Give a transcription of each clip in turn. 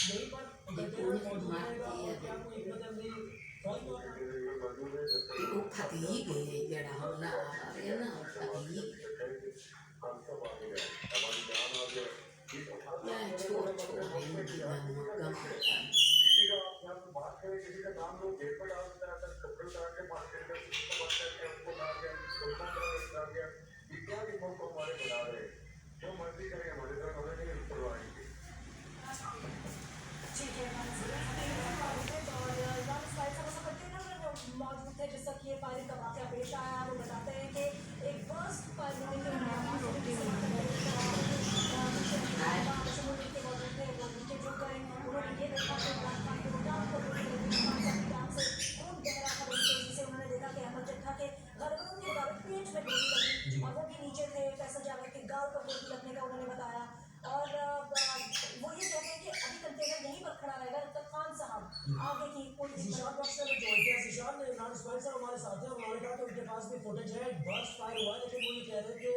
यहीं पर ये कंटेनर कौन मौजूद रहेगा मारती है और क्या कोई मतलब नहीं सॉल्व हुआ था? वो फटीक है जड़ा हमला आ रहे हैं ना वो फटीक या छोड़ छोड़ इनकी गम गम होता है। किसी का आप यहाँ पे बात करें, किसी का नाम लोग गेट पर डाल देते हैं, अगर कपड़े उतार के बात करेंगे, किसी को बात करके हमको डाल दिया, लोगों को डाल दिया, इत्यादि लोग को हमारे बना रहे हैं। जो मर्जी करें हमारे तरफ हमें नहीं करवाएंगे। ठीक है, और लैंडस्लाइड का सब कंटेनर मौजूद थे जिससे कि ये फायरिंग का वाकया पेश आया। वो बताते हैं कि एक बर्स्ट फायरिंग के दौरान मौजूद थे, वो नीचे झुक गए। उन्होंने ये देखा कि इमरान खान के मुताबिक से खून बह रहा था बड़ी तेजी से। उन्होंने देखा कि अहमद जट्टा के गलगलों के बल पेट में गोली लगी जी। और वो भी नीचे थे। फैसल जावेद के गाल पर गोली लगने का उन्होंने बताया। और वो ये कहते हैं कि अभी कंटेनर यहीं पर खड़ा रहेगा जब तक खान साहब आगे की कोई ज़ीशान बख्श ने जो किया, ज़ीशान इमरान इस्माइल साहब हमारे साथ हैं। उन्होंने कहा कि उनके पास भी फुटेज है, बर्स्ट फायर हुआ है, लेकिन वो ये कह रहे हैं कि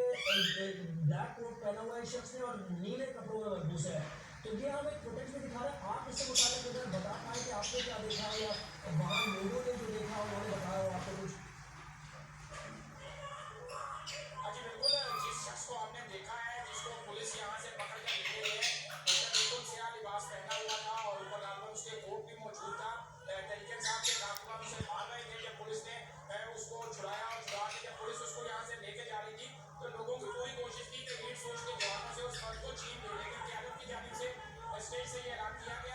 एक ब्लैक कोट पहना हुआ है इस शख्स ने और नीले कपड़ों में मलबूस है। तो ये हम एक फुटेज में दिखा रहे हैं। आप इससे मुताबिक अगर बता पाएँ कि आपने क्या देखा या वहाँ लोगों ने जो देखा उन्होंने बताया हो आपको कुछ? हाँ जी बिल्कुल, जिस शख्स को आपने देखा है, जिसको पुलिस यहाँ से पकड़ कर ले गई है, उसने बिल्कुल सिया लिबास पहना हुआ था और ऊपर गाल में उसके कोट भी मौजूद था। तरीके साहब के काफिला उसे मार रहे थे जब पुलिस ने उसको छुड़ाया और छुड़ा के जब पुलिस उसको यहाँ से लेके जा रही थी तो लोगों की पूरी कोशिश की कि लीड फोर्स के जवानों से उस फर्द को छीन ले, लेकिन क्यादत की जानिब से स्टेज से ये ऐलान किया गया